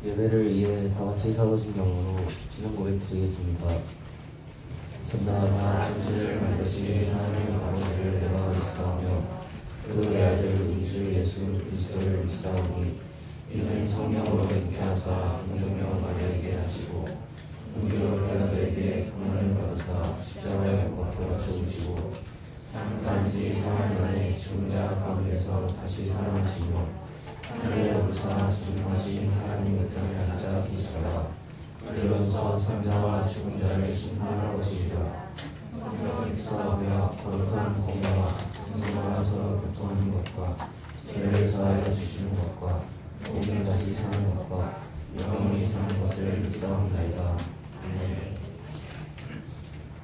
예배를 위해 다 같이 사도신경으로 신앙 고백 드리겠습니다. 전능하나 천지를 만드신 하나님 아버지를 내가 믿사오며 그 외아들 우주 예수 그리스도를 믿사오니 이는 성령으로 잉태하사 동정녀 마리아에게 하시고 은교로 빌라도에게 고난을 받으사 십자가에 못 박혀 죽으시고 산지 3일 만에 죽은 자 가운데서 다시 살아나시며 하늘에 오르사 존귀하신 하나님 우편에 앉아 계시더라. 들어서 산자와 죽은 자를 심판하시리라. 성령을 믿사오며 거룩한 공회와 성령과 서로 교통하는 것과 죄를 사하여 주시는 것과 몸이 다시 사는 것과 영원히 사는 것을 믿사옵나이다.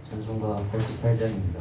찬송가 88장입니다.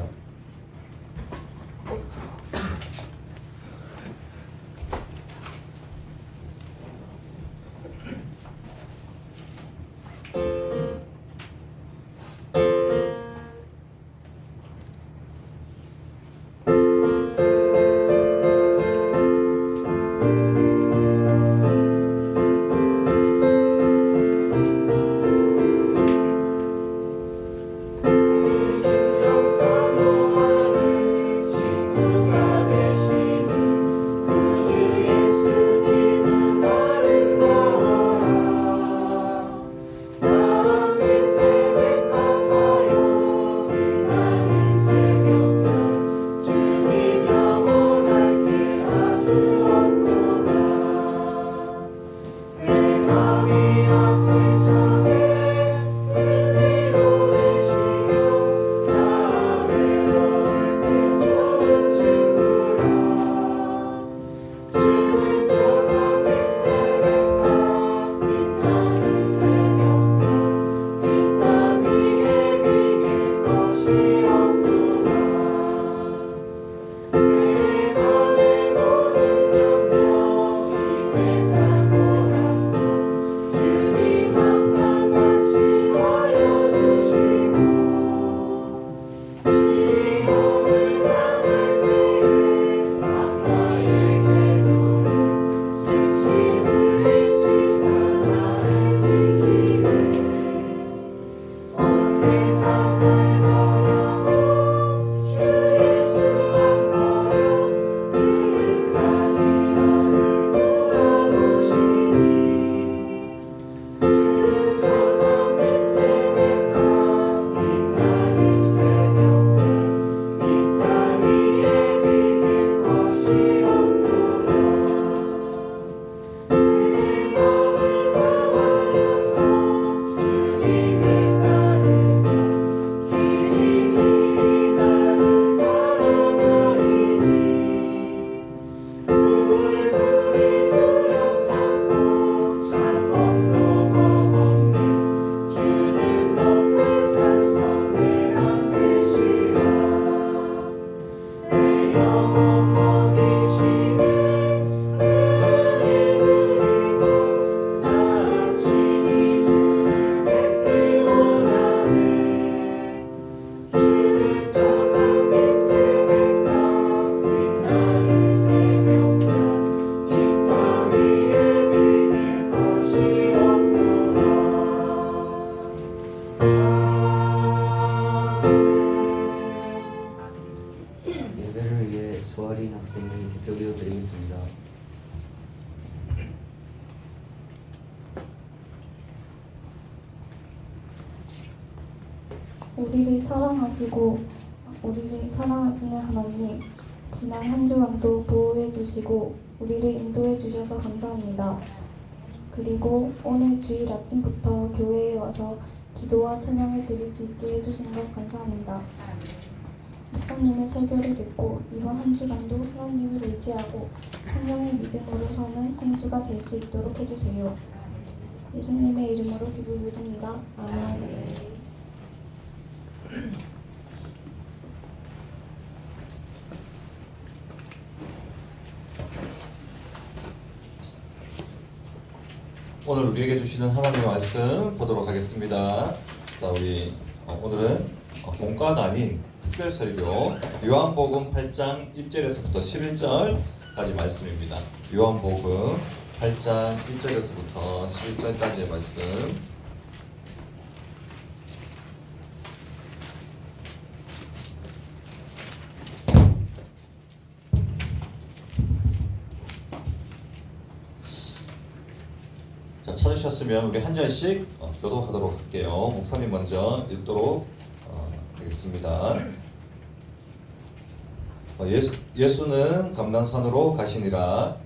예배를 위해 조아린 학생이 대표기도 드리겠습니다. 우리를 사랑하시고 우리를 사랑하시는 하나님, 지난 한 주간도 보호해 주시고 우리를 인도해 주셔서 감사합니다. 그리고 오늘 주일 아침부터 교회에 와서 기도와 찬양을 드릴 수 있게 해주신 것 감사합니다. 목사님의 설교를 듣고 이번 한 주간도 하나님을 의지하고 성령의 믿음으로 사는 한 주가 될 수 있도록 해주세요. 예수님의 이름으로 기도드립니다. 아멘. 오늘 우리에게 주시는 하나님의 말씀 보도록 하겠습니다. 자, 우리 오늘은 본과가 아닌 특별 설교 요한복음 8장 1절에서부터 11절까지 말씀입니다. 요한복음 8장 1절에서부터 11절까지의 말씀. 자, 찾으셨으면 우리 한 절씩 교독하도록 할게요. 목사님 먼저 읽도록 하겠습니다. 예수는 감람산으로 가시니라.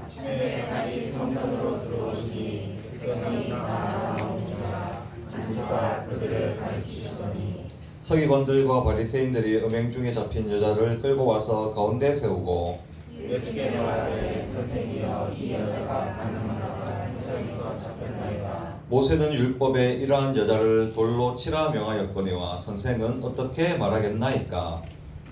아침에 다시 성전으로 들어오시니 백성이 다 나오니라. 앉으사 그들을 가르치시더니 서기관들과 바리새인들이 음행 중에 잡힌 여자를 끌고 와서 가운데 세우고 예수께 말하되 선생이여 이 여자가 가늠하다가 현장에서 잡혔나이다. 모세는 율법에 이러한 여자를 돌로 치라 명하였거니와 선생은 어떻게 말하겠나이까?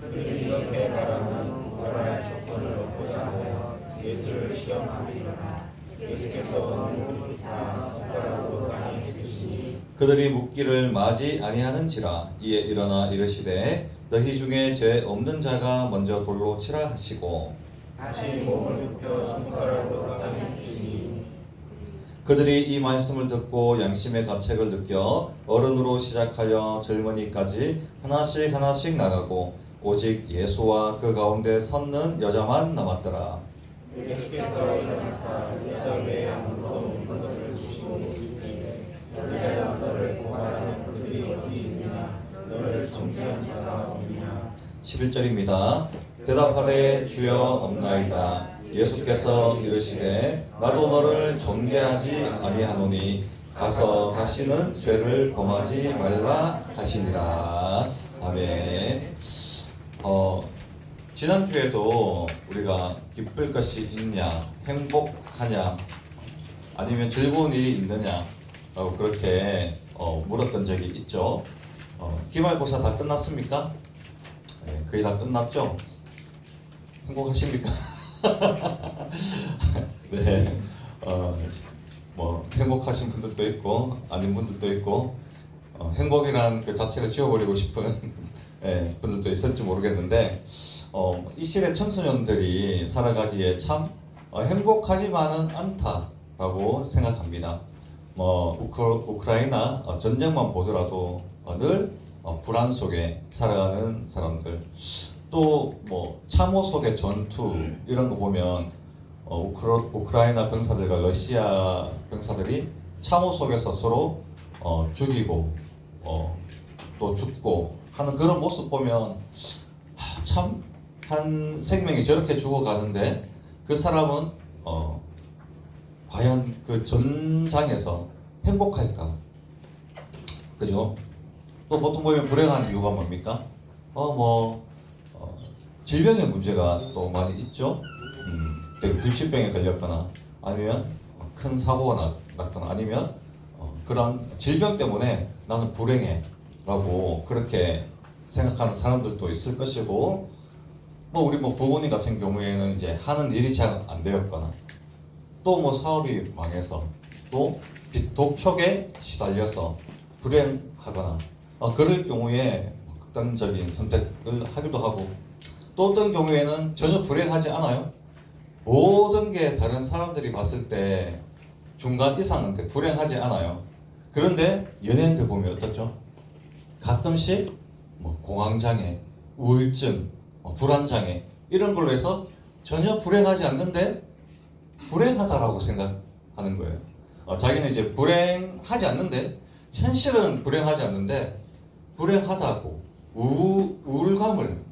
그들이 이렇게 말하면 고발할 조건을 얻고자 하여 예수를 시험하리라. 예수께서 너무 다 손가락으로 땅에 쓰시니 그들이 묻기를 마지 아니하는지라. 이에 일어나 이르시되 너희 중에 죄 없는 자가 먼저 돌로 치라 하시고 다시 몸을 굽혀 손가락으로 땅에 쓰시니 그들이 이 말씀을 듣고 양심의 가책을 느껴 어른으로 시작하여 젊은이까지 하나씩 하나씩 나가고 오직 예수와 그 가운데 섰는 여자만 남았더라. 예수께서 일어나사 여자 외에 아무도 없는 것을 보시고 이르시되 여자여 너를 고발하는 그들이 어디 있느냐 너를 정죄한 자가 없느냐. 11절입니다. 대답하되 주여 없나이다. 예수께서 이르시되 나도 너를 정죄하지 아니하노니 가서 다시는 죄를 범하지 말라 하시니라. 아멘. 지난주에도 우리가 기쁠 것이 있냐, 행복하냐, 아니면 즐거운 일이 있느냐 라고 그렇게 물었던 적이 있죠. 기말고사 다 끝났습니까? 네, 거의 다 끝났죠? 행복하십니까? 네, 뭐 행복하신 분들도 있고 아닌 분들도 있고 행복이란 그 자체를 지워버리고 싶은 네, 분들도 있을지 모르겠는데 이 시대 청소년들이 살아가기에 참 행복하지만은 않다라고 생각합니다. 우크라이나 전쟁만 보더라도 늘 불안 속에 살아가는 사람들, 또 참호 속의 전투 이런 거 보면 우크라이나 병사들과 러시아 병사들이 참호 속에서 서로 죽이고 또 죽고 하는 그런 모습 보면 참 한 생명이 저렇게 죽어가는데 그 사람은 과연 그 전장에서 행복할까? 그죠? 또 보통 보면 불행한 이유가 뭡니까? 질병의 문제가 또 많이 있죠. 되게 불치병에 걸렸거나 아니면 큰 사고가 났거나 아니면 그런 질병 때문에 나는 불행해라고 그렇게 생각하는 사람들도 있을 것이고, 우리 부모님 같은 경우에는 이제 하는 일이 잘 안 되었거나 또 사업이 망해서 또 독촉에 시달려서 불행하거나 그럴 경우에 극단적인 선택을 하기도 하고, 또 어떤 경우에는 전혀 불행하지 않아요. 모든 게 다른 사람들이 봤을 때 중간 이상인데 불행하지 않아요. 그런데 연예인들 보면 어떻죠? 가끔씩 공황장애, 우울증, 불안장애 이런 걸로 해서 전혀 불행하지 않는데 불행하다라고 생각하는 거예요. 자기는 이제 불행하지 않는데 현실은 불행하지 않는데 불행하다고 우울감을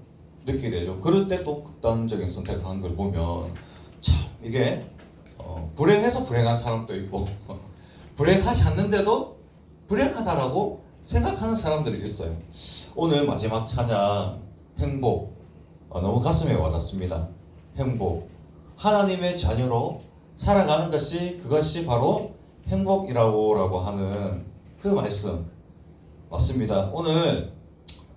느끼게 되죠. 그럴 때 또 극단적인 선택을 하는 걸 보면 참 이게 불행해서 불행한 사람도 있고 불행하지 않는데도 불행하다라고 생각하는 사람들이 있어요. 오늘 마지막 찬양 행복 너무 가슴에 와닿습니다. 행복, 하나님의 자녀로 살아가는 그것이 바로 행복이라고 하는 그 말씀 맞습니다. 오늘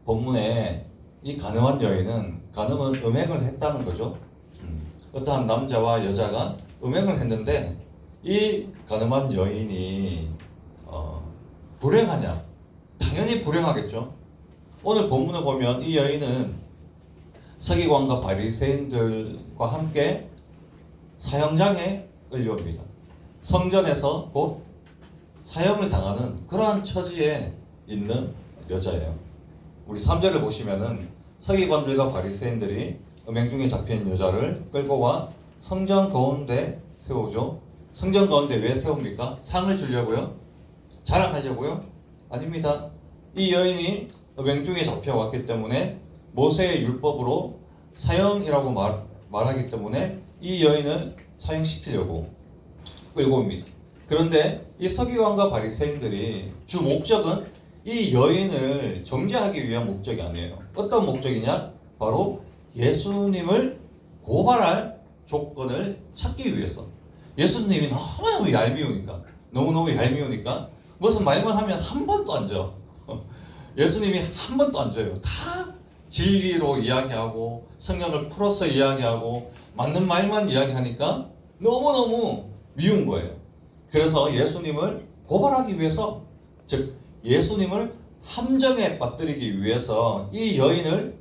본문에 이 가늠한 여인은, 가늠은 음행을 했다는 거죠. 어떠한 남자와 여자가 음행을 했는데 이 가늠한 여인이 불행하냐? 당연히 불행하겠죠. 오늘 본문을 보면 이 여인은 서기관과 바리새인들과 함께 사형장에 끌려옵니다. 성전에서 곧 사형을 당하는 그러한 처지에 있는 여자예요. 우리 3절을 보시면은 서기관들과 바리새인들이 음행 중에 잡힌 여자를 끌고 와 성전 가운데 세우죠. 성전 가운데 왜 세웁니까? 상을 주려고요? 자랑하려고요? 아닙니다. 이 여인이 음행 중에 잡혀왔기 때문에 모세의 율법으로 사형이라고 말하기 때문에 이 여인을 사형시키려고 끌고 옵니다. 그런데 이 서기관과 바리새인들이 주 목적은 이 여인을 정죄하기 위한 목적이 아니에요. 어떤 목적이냐? 바로 예수님을 고발할 조건을 찾기 위해서. 예수님이 너무너무 얄미우니까 무슨 말만 하면 한 번도 안 져. 예수님이 한 번도 안 져요. 다 진리로 이야기하고 성경을 풀어서 이야기하고 맞는 말만 이야기하니까 너무너무 미운 거예요. 그래서 예수님을 고발하기 위해서, 즉 예수님을 함정에 빠뜨리기 위해서 이 여인을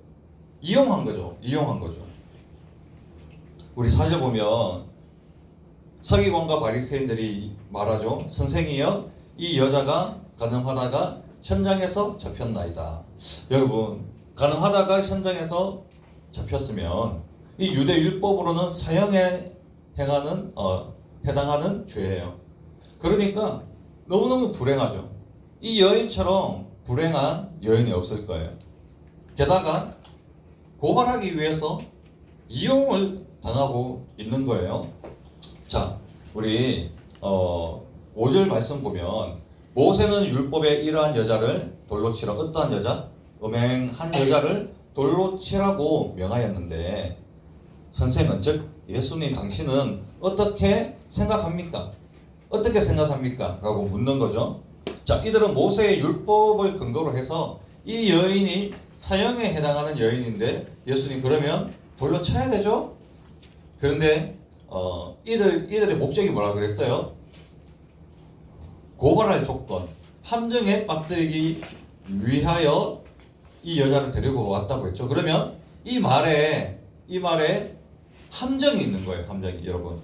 이용한 거죠. 우리 사절 보면 서기관과 바리새인들이 말하죠. 선생이여, 이 여자가 간음하다가 현장에서 잡혔나이다. 여러분, 간음하다가 현장에서 잡혔으면 이 유대 율법으로는 사형에 해당하는 죄예요. 그러니까 너무너무 불행하죠. 이 여인처럼 불행한 여인이 없을 거예요. 게다가 고발하기 위해서 이용을 당하고 있는 거예요. 자, 우리 5절 말씀 보면 모세는 율법에 이러한 여자를 돌로 치라. 어떠한 여자? 음행한 여자를 돌로 치라고 명하였는데 선생은, 즉 예수님 당신은 어떻게 생각합니까? 라고 묻는 거죠. 자, 이들은 모세의 율법을 근거로 해서 이 여인이 사형에 해당하는 여인인데 예수님 그러면 돌로 쳐야 되죠? 그런데 이들의 목적이 뭐라 그랬어요? 고발할 조건, 함정에 빠뜨리기 위하여 이 여자를 데리고 왔다고 했죠. 그러면 이 말에 함정이 있는 거예요. 함정이. 여러분,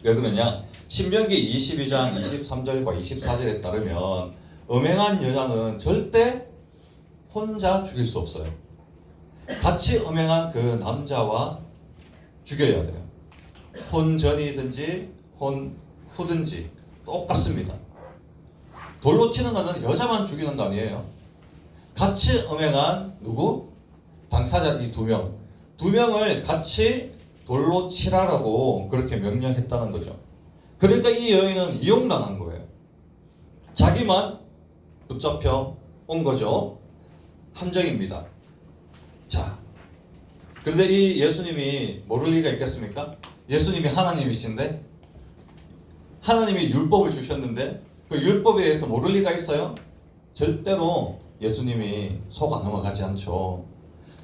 왜 그러냐? 신명기 22장 23절과 24절에 따르면 음행한 여자는 절대 혼자 죽일 수 없어요. 같이 음행한 그 남자와 죽여야 돼요. 혼전이든지 혼후든지 똑같습니다. 돌로 치는 것은 여자만 죽이는 거 아니에요. 같이 음행한 누구? 당사자 이 두 명을 같이 돌로 치라라고 그렇게 명령했다는 거죠. 그러니까 이 여인은 이용당한 거예요. 자기만 붙잡혀 온 거죠. 함정입니다. 자, 그런데 이 예수님이 모를 리가 있겠습니까? 예수님이 하나님이신데, 하나님이 율법을 주셨는데 그 율법에 대해서 모를 리가 있어요? 절대로 예수님이 속 안 넘어가지 않죠.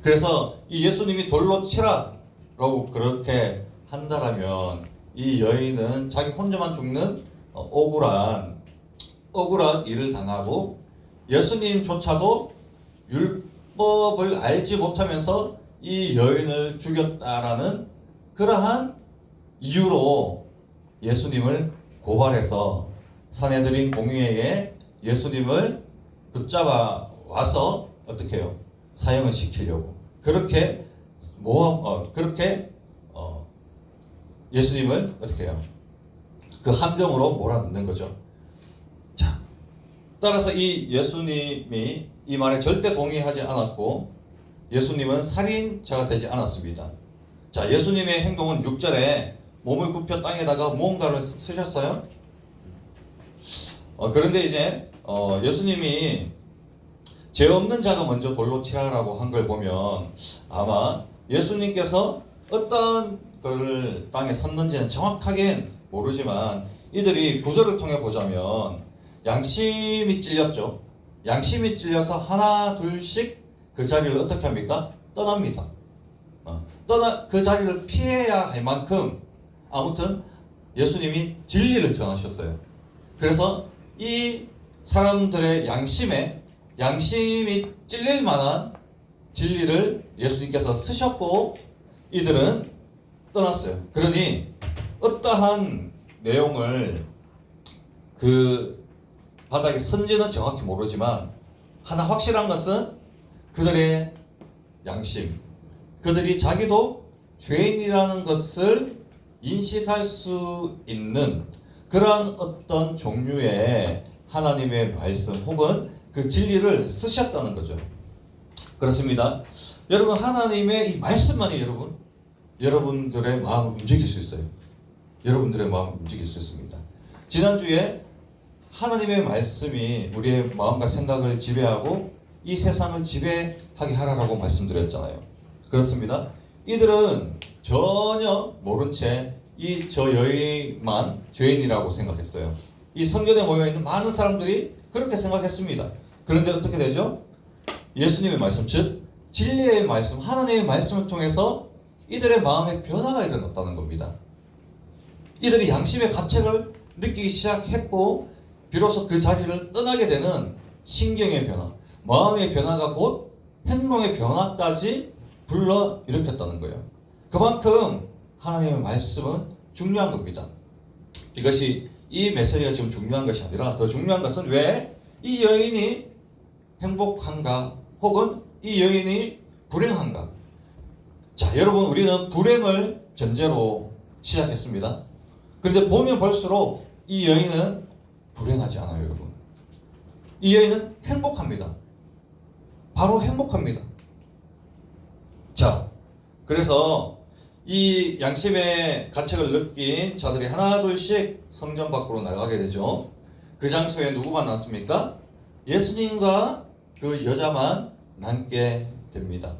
그래서 이 예수님이 돌로 치라라고 그렇게 한다라면 이 여인은 자기 혼자만 죽는 억울한 일을 당하고 예수님조차도 율법을 알지 못하면서 이 여인을 죽였다라는 그러한 이유로 예수님을 고발해서 산헤드린 공의회에 예수님을 붙잡아 와서 어떻게 해요? 사형을 시키려고 그렇게 예수님을 어떻게 해요? 그 함정으로 몰아넣는 거죠. 자, 따라서 이 예수님이 이 말에 절대 동의하지 않았고 예수님은 살인자가 되지 않았습니다. 자, 예수님의 행동은 6절에 몸을 굽혀 땅에다가 무언가를 쓰셨어요. 그런데 이제 예수님이 죄 없는 자가 먼저 돌로 치라라고 한 걸 보면 아마 예수님께서 어떤 걸 땅에 섰는지는 정확하게 모르지만 이들이 구절을 통해 보자면 양심이 찔렸죠. 양심이 찔려서 하나 둘씩 그 자리를 어떻게 합니까? 떠납니다. 그 자리를 피해야 할 만큼 아무튼 예수님이 진리를 전하셨어요. 그래서 이 사람들의 양심이 찔릴 만한 진리를 예수님께서 쓰셨고 이들은 떠났어요. 그러니 어떠한 내용을 그 바닥에 선지는 정확히 모르지만 하나 확실한 것은 그들의 양심, 그들이 자기도 죄인이라는 것을 인식할 수 있는 그러한 어떤 종류의 하나님의 말씀 혹은 그 진리를 쓰셨다는 거죠. 그렇습니다. 여러분, 하나님의 이 말씀만이 여러분들의 마음을 움직일 수 있어요. 여러분들의 마음을 움직일 수 있습니다. 지난주에 하나님의 말씀이 우리의 마음과 생각을 지배하고 이 세상을 지배하게 하라고 말씀드렸잖아요. 그렇습니다. 이들은 전혀 모른 채 저 여인만 죄인이라고 생각했어요. 이 성전에 모여있는 많은 사람들이 그렇게 생각했습니다. 그런데 어떻게 되죠? 예수님의 말씀, 즉 진리의 말씀, 하나님의 말씀을 통해서 이들의 마음에 변화가 일어났다는 겁니다. 이들이 양심의 가책을 느끼기 시작했고 비로소 그 자리를 떠나게 되는 신경의 변화, 마음의 변화가 곧 행동의 변화까지 불러일으켰다는 거예요. 그만큼 하나님의 말씀은 중요한 겁니다. 이것이 이 메시지가 지금 중요한 것이 아니라 더 중요한 것은 왜 이 여인이 행복한가 혹은 이 여인이 불행한가. 자, 여러분, 우리는 불행을 전제로 시작했습니다. 그런데 보면 볼수록 이 여인은 불행하지 않아요, 여러분. 이 여인은 행복합니다. 바로 행복합니다. 자, 그래서 이 양심의 가책을 느낀 자들이 하나 둘씩 성전 밖으로 나가게 되죠. 그 장소에 누구만 남습니까? 예수님과 그 여자만 남게 됩니다.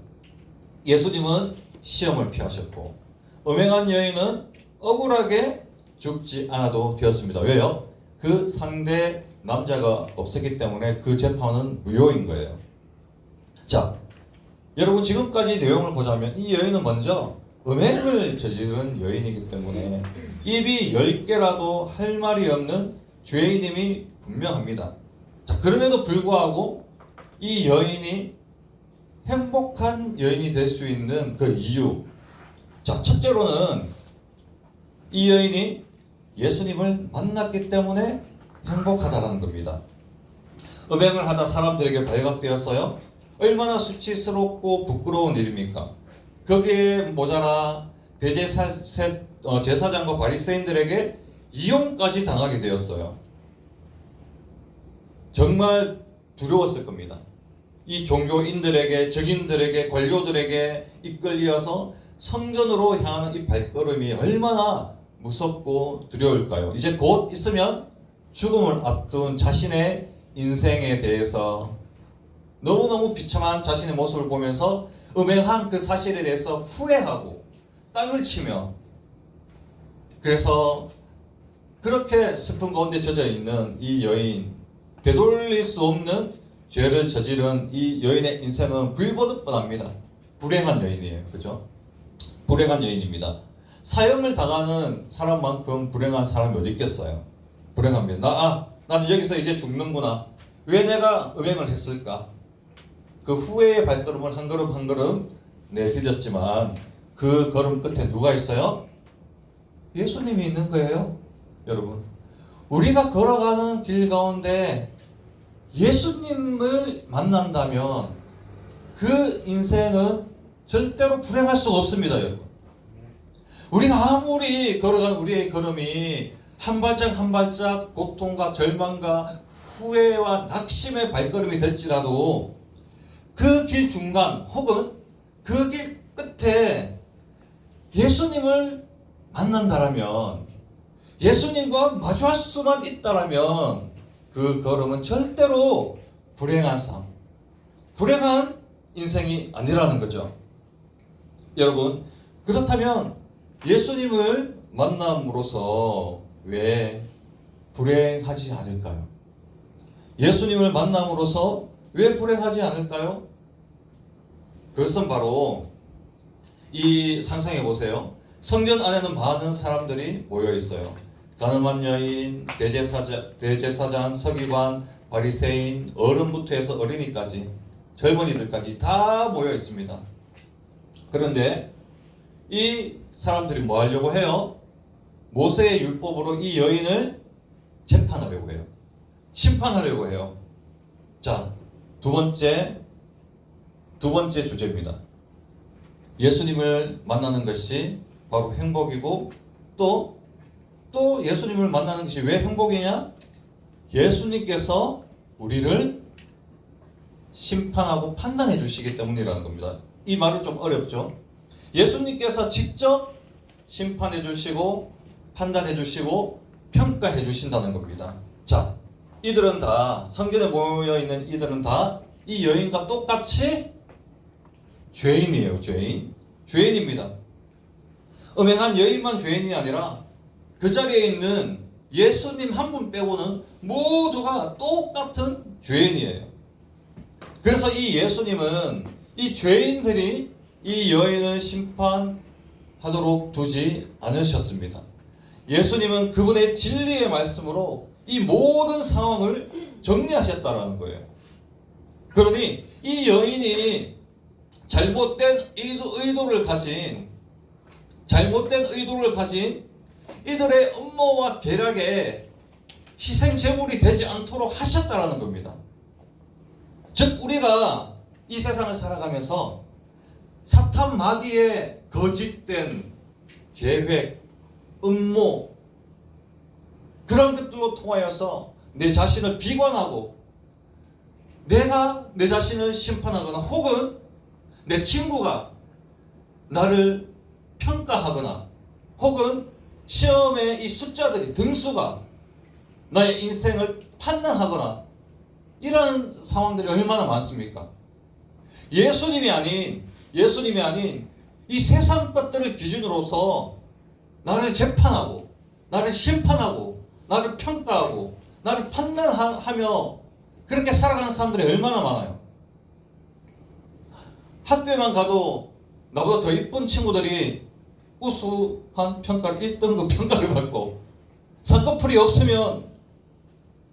예수님은 시험을 피하셨고 음행한 여인은 억울하게 죽지 않아도 되었습니다. 왜요? 그 상대 남자가 없었기 때문에 그 재판은 무효인 거예요. 자, 여러분, 지금까지 내용을 보자면 이 여인은 먼저 음행을 저지른 여인이기 때문에 입이 10개라도 할 말이 없는 죄인임이 분명합니다. 자, 그럼에도 불구하고 이 여인이 행복한 여인이 될 수 있는 그 이유. 자, 첫째로는 이 여인이 예수님을 만났기 때문에 행복하다라는 겁니다. 음행을 하다 사람들에게 발각되었어요. 얼마나 수치스럽고 부끄러운 일입니까? 거기에 모자라 제사장과 바리새인들에게 이용까지 당하게 되었어요. 정말 두려웠을 겁니다. 이 종교인들에게, 적인들에게, 관료들에게 이끌려서 성전으로 향하는 이 발걸음이 얼마나 무섭고 두려울까요? 이제 곧 있으면 죽음을 앞둔 자신의 인생에 대해서 너무너무 비참한 자신의 모습을 보면서 음행한 그 사실에 대해서 후회하고 땅을 치며, 그래서 그렇게 슬픈 가운데 젖어 있는 이 여인, 되돌릴 수 없는 죄를 저지른 이 여인의 인생은 불보듯 뻔합니다. 불행한 여인이에요. 그죠? 불행한 여인입니다. 사형을 당하는 사람만큼 불행한 사람이 어디 있겠어요? 불행합니다. 나는 여기서 이제 죽는구나. 왜 내가 음행을 했을까? 그 후회의 발걸음을 한 걸음 한 걸음 내디뎠지만 그 걸음 끝에 누가 있어요? 예수님이 있는 거예요. 여러분, 우리가 걸어가는 길 가운데 예수님을 만난다면 그 인생은 절대로 불행할 수가 없습니다. 여러분, 우리가 아무리 걸어간 우리의 걸음이 한 발짝 한 발짝 고통과 절망과 후회와 낙심의 발걸음이 될지라도 그 길 중간 혹은 그 길 끝에 예수님을 만난다라면, 예수님과 마주할 수만 있다라면 그 걸음은 절대로 불행한 삶, 불행한 인생이 아니라는 거죠. 여러분, 그렇다면 예수님을 만남으로써 왜 불행하지 않을까요? 예수님을 만남으로써 왜 불행하지 않을까요? 그것은 바로 이 상상해 보세요. 성전 안에는 많은 사람들이 모여 있어요. 가늠한 여인, 대제사장, 서기관, 바리새인, 어른부터 해서 어린이까지, 젊은이들까지 다 모여 있습니다. 그런데 이 사람들이 뭐 하려고 해요? 모세의 율법으로 이 여인을 재판하려고 해요. 심판하려고 해요. 자, 두 번째 주제입니다. 예수님을 만나는 것이 바로 행복이고 또 예수님을 만나는 것이 왜 행복이냐? 예수님께서 우리를 심판하고 판단해 주시기 때문이라는 겁니다. 이 말은 좀 어렵죠? 예수님께서 직접 심판해 주시고 판단해 주시고 평가해 주신다는 겁니다. 자, 이들은 다, 성전에 모여 있는 이들은 다 이 여인과 똑같이 죄인이에요. 죄인입니다. 음행한 여인만 죄인이 아니라 그 자리에 있는 예수님 한 분 빼고는 모두가 똑같은 죄인이에요. 그래서 이 예수님은 이 죄인들이 이 여인을 심판하도록 두지 않으셨습니다. 예수님은 그분의 진리의 말씀으로 이 모든 상황을 정리하셨다라는 거예요. 그러니 이 여인이 잘못된 의도를 가진 이들의 음모와 계략에 희생 제물이 되지 않도록 하셨다라는 겁니다. 즉 우리가 이 세상을 살아가면서 사탄 마귀의 거짓된 계획, 음모 그런 것들로 통하여서 내 자신을 비관하고 내가 내 자신을 심판하거나 혹은 내 친구가 나를 평가하거나 혹은 시험의 이 숫자들이 등수가 나의 인생을 판단하거나 이런 상황들이 얼마나 많습니까? 예수님이 아닌 이 세상 것들을 기준으로서 나를 재판하고 나를 심판하고 나를 평가하고 나를 판단하며 그렇게 살아가는 사람들이 얼마나 많아요. 학교에만 가도 나보다 더 이쁜 친구들이 우수한 평가를 1등급 평가를 받고 쌍꺼풀이 없으면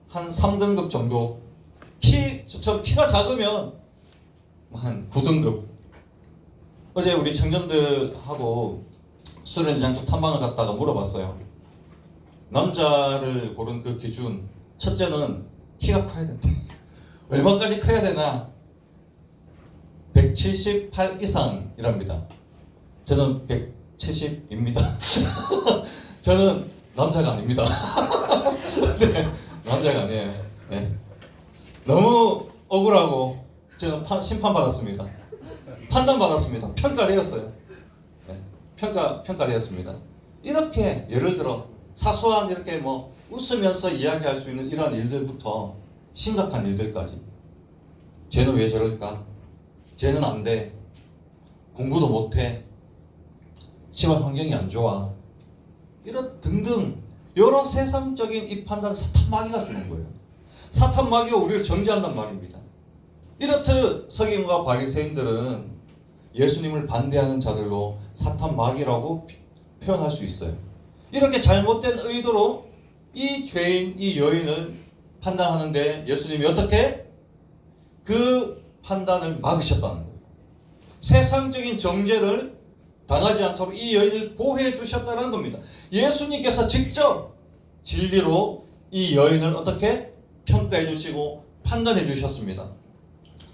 한 3등급 정도, 키가 작으면 한 9등급. 어제 우리 청년들하고 수련장쪽 탐방을 갔다가 물어봤어요. 남자를 고른 그 기준, 첫째는 키가 커야 된다. 얼마까지 커야 되나? 178 이상이랍니다. 저는 170입니다. 저는 남자가 아닙니다. 네, 남자가 아니에요. 네. 너무 억울하고 저는 심판받았습니다. 판단받았습니다. 평가되었어요. 네, 평가되었습니다. 이렇게 예를 들어 사소한 이렇게 뭐 웃으면서 이야기할 수 있는 이러한 일들부터 심각한 일들까지 쟤는 왜 저럴까? 쟤는 안 돼. 공부도 못해. 집안 환경이 안 좋아. 이런 등등 여러 세상적인 이 판단 사탄 마귀가 주는 거예요. 사탄 마귀가 우리를 정죄한단 말입니다. 이렇듯 서기관과 바리새인들은 예수님을 반대하는 자들로 사탄 마귀라고 표현할 수 있어요. 이렇게 잘못된 의도로 이 죄인, 이 여인을 판단하는데 예수님이 어떻게? 그 판단을 막으셨다는 거예요. 세상적인 정죄를 당하지 않도록 이 여인을 보호해 주셨다는 겁니다. 예수님께서 직접 진리로 이 여인을 어떻게? 평가해 주시고 판단해 주셨습니다.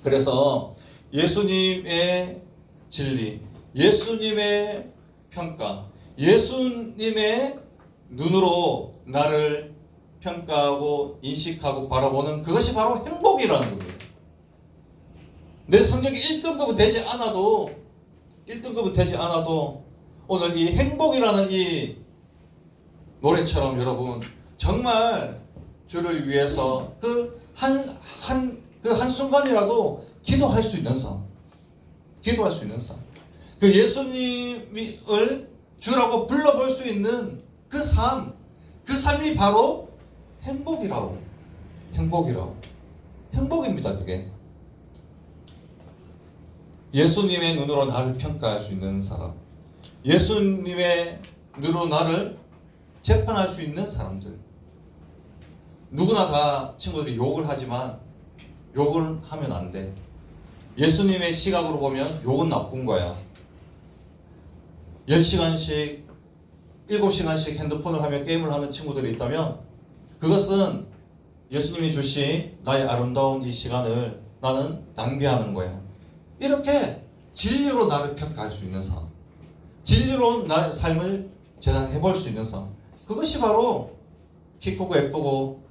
그래서 예수님의 진리, 예수님의 평가, 예수님의 눈으로 나를 평가하고 인식하고 바라보는 그것이 바로 행복이라는 겁니다. 내 성적이 1등급은 되지 않아도 오늘 이 행복이라는 이 노래처럼 여러분 정말 주를 위해서 그 한순간이라도 기도할 수 있는 삶. 그 예수님을 주라고 불러볼 수 있는 그 삶이 바로 행복입니다, 그게. 예수님의 눈으로 나를 평가할 수 있는 사람, 예수님의 눈으로 나를 재판할 수 있는 사람들. 누구나 다 친구들이 욕을 하지만 욕을 하면 안 돼. 예수님의 시각으로 보면 욕은 나쁜 거야. 10시간씩 7시간씩 핸드폰을 하며 게임을 하는 친구들이 있다면 그것은 예수님이 주신 나의 아름다운 이 시간을 나는 낭비하는 거야. 이렇게 진리로 나를 평가할 수 있는 삶, 진리로 나의 삶을 재단해 볼 수 있는 삶, 그것이 바로 키 크고 예쁘고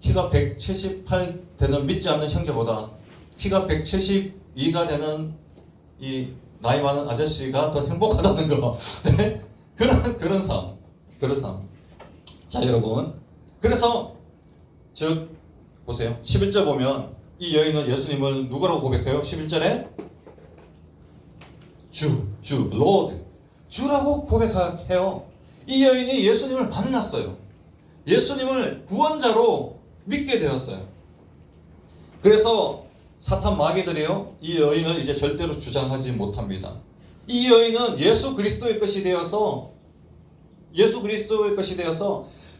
키가 178 되는 믿지 않는 형제보다 키가 172가 되는 이 나이 많은 아저씨가 더 행복하다는 거. 네? 그런 삶. 자, 여러분. 그래서 즉 보세요. 11절 보면 이 여인은 예수님을 누구라고 고백해요? 11절에 주, 로드, 주라고 고백해요. 이 여인이 예수님을 만났어요. 예수님을 구원자로 믿게 되었어요. 그래서 사탄 마귀들이요, 이 여인을 이제 절대로 주장하지 못합니다. 이 여인은 예수 그리스도의 것이 되어서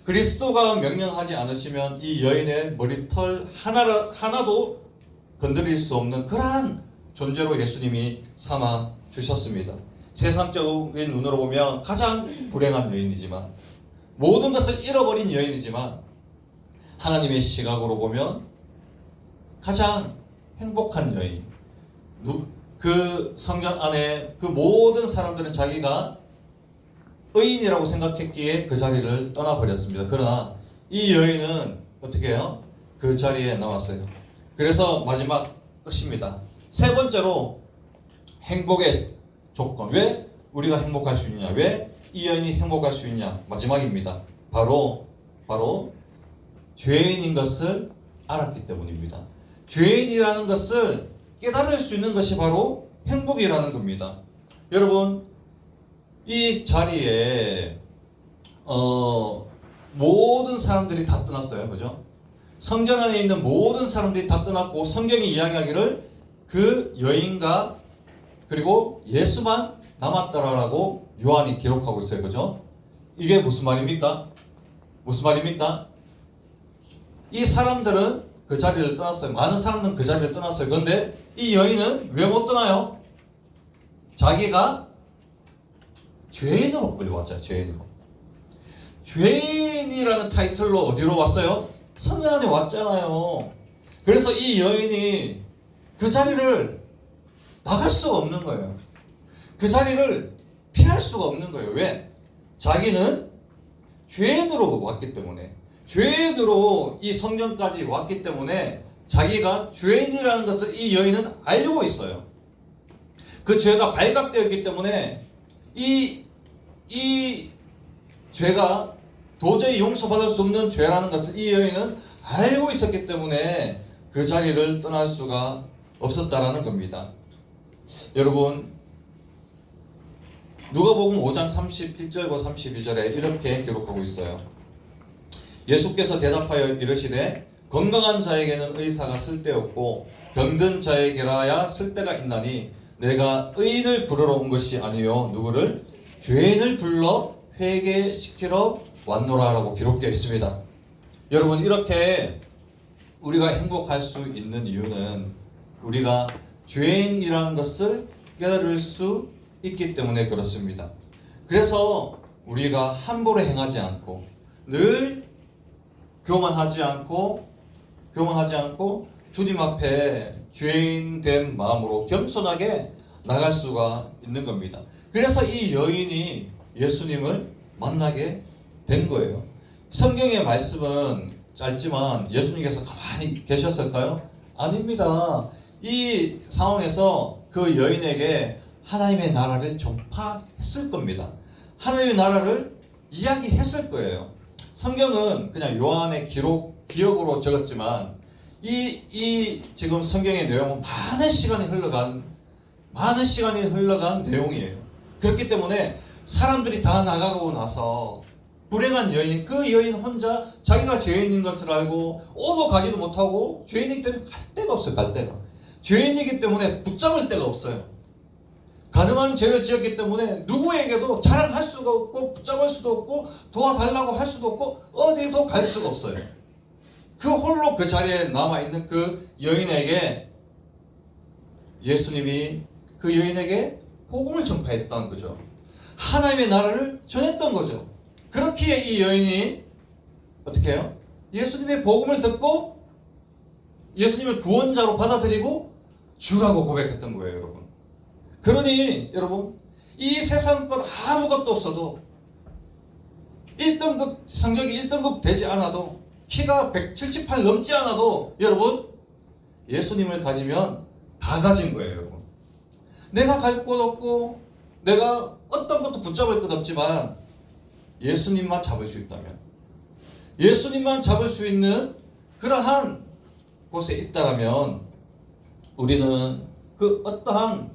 그리스도가 명령하지 않으시면 이 여인의 머리털 하나도 건드릴 수 없는 그러한 존재로 예수님이 삼아 주셨습니다. 세상적인 눈으로 보면 가장 불행한 여인이지만, 모든 것을 잃어버린 여인이지만, 하나님의 시각으로 보면 가장 행복한 여인. 그 성전 안에 그 모든 사람들은 자기가 의인이라고 생각했기에 그 자리를 떠나버렸습니다. 그러나 이 여인은 어떻게 해요? 그 자리에 남았어요. 그래서 마지막 끝입니다. 세 번째로 행복의 조건. 왜 우리가 행복할 수 있냐? 왜 이 여인이 행복할 수 있냐? 마지막입니다. 바로 죄인인 것을 알았기 때문입니다. 죄인이라는 것을 깨달을 수 있는 것이 바로 행복이라는 겁니다. 여러분, 이 자리에 모든 사람들이 다 떠났어요. 그죠? 성전 안에 있는 모든 사람들이 다 떠났고, 성경이 이야기하기를 그 여인과 그리고 예수만 남았더라라고 요한이 기록하고 있어요. 그죠? 이게 무슨 말입니까? 이 사람들은 그 자리를 떠났어요. 많은 사람들은 그 자리를 떠났어요. 그런데 이 여인은 왜 못 떠나요? 자기가 죄인으로 끌려왔잖아요. 죄인이라는 타이틀로 어디로 왔어요? 성전 안에 왔잖아요. 그래서 이 여인이 그 자리를 나갈 수가 없는 거예요. 그 자리를 피할 수가 없는 거예요. 왜? 자기는 죄인으로 왔기 때문에, 죄인으로 이 성전까지 왔기 때문에 자기가 죄인이라는 것을 이 여인은 알고 있어요. 그 죄가 발각되었기 때문에 이 죄가 도저히 용서받을 수 없는 죄라는 것을 이 여인은 알고 있었기 때문에 그 자리를 떠날 수가 없었다라는 겁니다. 여러분, 누가복음 5장 31절과 32절에 이렇게 기록하고 있어요. 예수께서 대답하여 이르시되 건강한 자에게는 의사가 쓸데없고 병든 자에게라야 쓸데가 있나니 내가 의인을 부르러 온 것이 아니요 누구를? 죄인을 불러 회개시키러 왔노라라고 기록되어 있습니다. 여러분, 이렇게 우리가 행복할 수 있는 이유는 우리가 죄인이라는 것을 깨달을 수 있기 때문에 그렇습니다. 그래서 우리가 함부로 행하지 않고 늘 교만하지 않고 주님 앞에 죄인된 마음으로 겸손하게 나갈 수가 있는 겁니다. 그래서 이 여인이 예수님을 만나게 된 거예요. 성경의 말씀은 짧지만 예수님께서 가만히 계셨을까요? 아닙니다. 이 상황에서 그 여인에게 하나님의 나라를 전파했을 겁니다. 하나님의 나라를 이야기했을 거예요. 성경은 그냥 요한의 기억으로 적었지만 이 지금 성경의 내용은 많은 시간이 흘러간 내용이에요. 그렇기 때문에 사람들이 다 나가고 나서 불행한 여인, 그 여인 혼자 자기가 죄인인 것을 알고 오도 가지도 못하고 죄인이기 때문에 갈 데가 없어요. 죄인이기 때문에 붙잡을 데가 없어요. 가늠한 죄를 지었기 때문에 누구에게도 자랑할 수가 없고 붙잡을 수도 없고 도와달라고 할 수도 없고 어디도 갈 수가 없어요. 그 홀로 그 자리에 남아있는 그 여인에게 예수님이 그 여인에게 복음을 전파했다는 거죠. 하나님의 나라를 전했던 거죠. 그렇기에 이 여인이 어떻게 해요? 예수님의 복음을 듣고 예수님을 구원자로 받아들이고 주라고 고백했던 거예요, 여러분. 그러니 여러분, 이 세상 것 아무것도 없어도 1등급 성적이 1등급 되지 않아도 키가 178 넘지 않아도 여러분, 예수님을 가지면 다 가진 거예요, 여러분. 내가 갈 곳 없고 내가 어떤 것도 붙잡을 것 없지만 예수님만 잡을 수 있다면, 예수님만 잡을 수 있는 그러한 곳에 있다라면 우리는 그 어떠한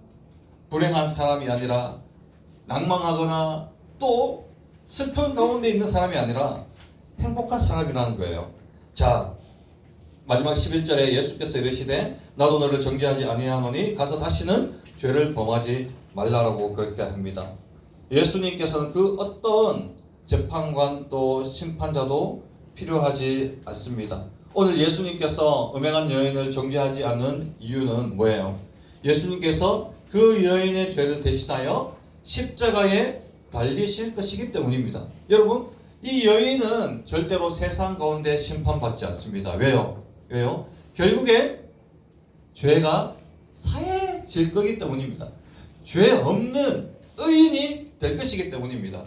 불행한 사람이 아니라 낭망하거나 또 슬픈 가운데 있는 사람이 아니라 행복한 사람이라는 거예요. 자, 마지막 11절에 예수께서 이르시되 나도 너를 정죄하지 아니하노니 가서 다시는 죄를 범하지 말라라고 그렇게 합니다. 예수님께서는 그 어떤 재판관 또 심판자도 필요하지 않습니다. 오늘 예수님께서 음행한 여인을 정죄하지 않는 이유는 뭐예요? 예수님께서 그 여인의 죄를 대신하여 십자가에 달리실 것이기 때문입니다. 여러분, 이 여인은 절대로 세상 가운데 심판받지 않습니다. 왜요? 결국에 죄가 사해질 거기 때문입니다. 죄 없는 의인이 될 것이기 때문입니다.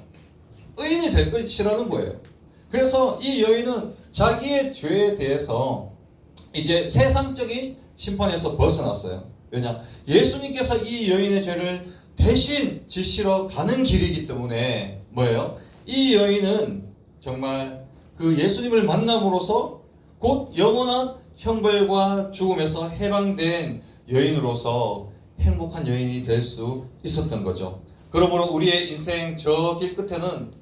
의인이 될 것이라는 거예요. 그래서 이 여인은 자기의 죄에 대해서 이제 세상적인 심판에서 벗어났어요. 왜냐? 예수님께서 이 여인의 죄를 대신 지시러 가는 길이기 때문에 뭐예요? 이 여인은 정말 그 예수님을 만남으로써 곧 영원한 형벌과 죽음에서 해방된 여인으로서 행복한 여인이 될 수 있었던 거죠. 그러므로 우리의 인생 저 길 끝에는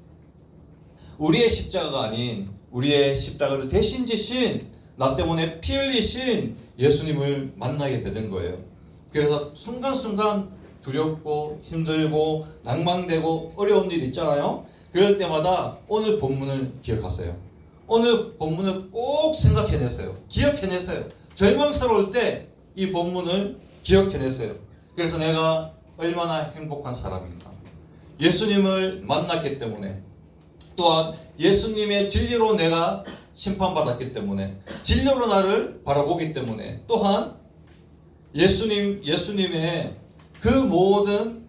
우리의 십자가가 아닌 우리의 십자가를 대신 지신, 나 때문에 피 흘리신 예수님을 만나게 되는 거예요. 그래서 순간순간 두렵고 힘들고 낭망되고 어려운 일 있잖아요. 그럴 때마다 오늘 본문을 기억하세요. 오늘 본문을 꼭 생각해내세요. 기억해내세요. 절망스러울 때 이 본문을 기억해내세요. 그래서 내가 얼마나 행복한 사람인가. 예수님을 만났기 때문에, 또한 예수님의 진리로 내가 심판받았기 때문에, 진리로 나를 바라보기 때문에, 또한 예수님의 그 모든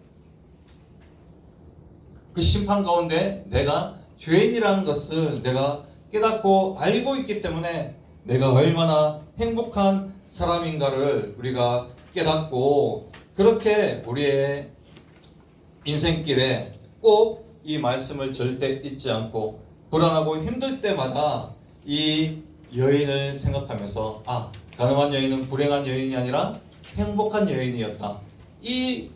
그 심판 가운데 내가 죄인이라는 것을 내가 깨닫고 알고 있기 때문에 내가 얼마나 행복한 사람인가를 우리가 깨닫고, 그렇게 우리의 인생길에 꼭 이 말씀을 절대 잊지 않고 불안하고 힘들 때마다 이 여인을 생각하면서, 가늠한 여인은 불행한 여인이 아니라 행복한 여인이었다. 이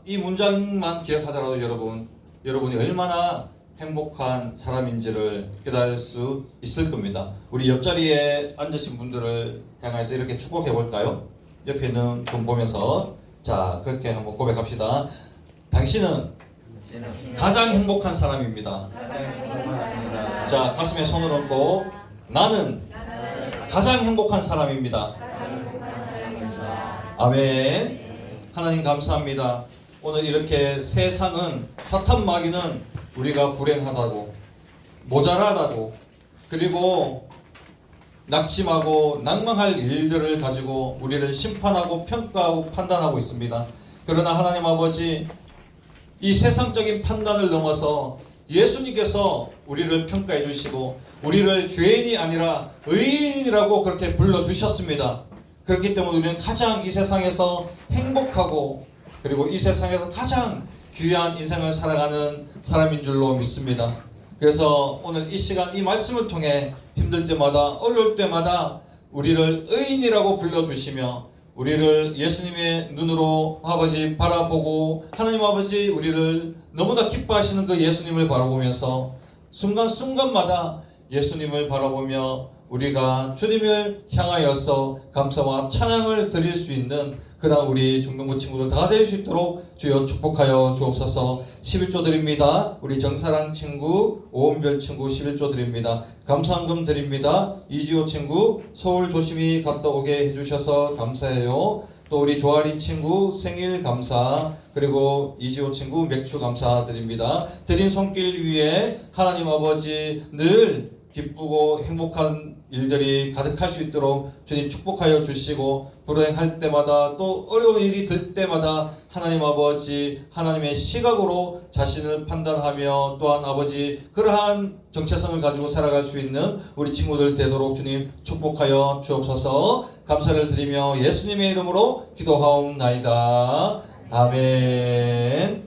문장만 기억하더라도 여러분이 얼마나 행복한 사람인지를 깨달을 수 있을 겁니다. 우리 옆자리에 앉으신 분들을 향해서 이렇게 축복해 볼까요? 옆에 있는 분 보면서, 자, 그렇게 한번 고백합시다. 당신은 가장 행복한 사람입니다. 자, 가슴에 손을 얹고, 나는 가장 행복한 사람입니다. 아멘. 하나님 감사합니다. 오늘 이렇게 세상은, 사탄 마귀는 우리가 불행하다고, 모자라다고, 그리고 낙심하고 낭망할 일들을 가지고 우리를 심판하고 평가하고 판단하고 있습니다. 그러나 하나님 아버지, 이 세상적인 판단을 넘어서 예수님께서 우리를 평가해 주시고 우리를 죄인이 아니라 의인이라고 그렇게 불러주셨습니다. 그렇기 때문에 우리는 가장 이 세상에서 행복하고, 그리고 이 세상에서 가장 귀한 인생을 살아가는 사람인 줄로 믿습니다. 그래서 오늘 이 시간 이 말씀을 통해 힘들 때마다, 어려울 때마다 우리를 의인이라고 불러주시며 우리를 예수님의 눈으로 아버지 바라보고, 하나님 아버지 우리를 너무나 기뻐하시는 그 예수님을 바라보면서 순간순간마다 예수님을 바라보며 우리가 주님을 향하여서 감사와 찬양을 드릴 수 있는 그러한 우리 중동부 친구들 다 될 수 있도록 주여 축복하여 주옵소서. 11조 드립니다. 우리 정사랑 친구, 오은별 친구 11조 드립니다. 감사한금 드립니다. 이지호 친구 서울 조심히 갔다 오게 해주셔서 감사해요. 또 우리 조아린 친구 생일 감사, 그리고 이지호 친구 맥주 감사드립니다. 드린 손길 위에 하나님 아버지 늘 기쁘고 행복한 일들이 가득할 수 있도록 주님 축복하여 주시고, 불행할 때마다 또 어려운 일이 들 때마다 하나님 아버지 하나님의 시각으로 자신을 판단하며, 또한 아버지 그러한 정체성을 가지고 살아갈 수 있는 우리 친구들 되도록 주님 축복하여 주옵소서. 감사를 드리며 예수님의 이름으로 기도하옵나이다. 아멘.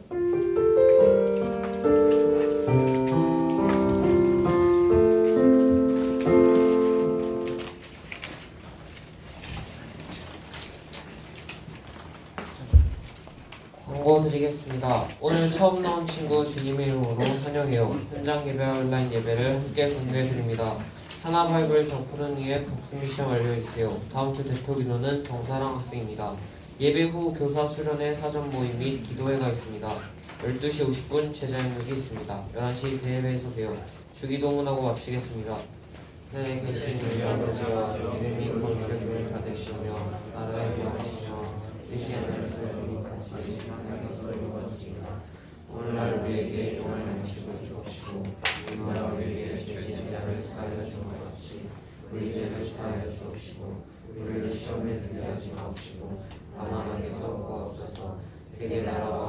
광고 드리겠습니다. 오늘 처음 나온 친구 주님의 이름으로 환영해요. 현장 예배 온라인 예배를 함께 공유해 드립니다. 하나 바이블 더 푸른 이의 복수 미션 완료해주세요. 다음 주 대표 기도는 정사랑 학생입니다. 예배 후 교사 수련회 사전 모임 및 기도회가 있습니다. 12시 50분 제자 영역이 있습니다. 11시 대회에서 봬요. 주기도문하고 마치겠습니다. 하늘에 계신 우리 아버지와 이름이 거룩하게 받으시며 나라의 명하시며 뜻이 하늘에서 오늘날 우리에게 용할 양식을 주옵시고 우리가 우리에게 죄진 자를 사하여 준 것 같이 우리 죄를 사하여 주옵시고 우리를 시험에 들게 하지 마옵시고 다만 악에서 구하옵소서. 그게 나라와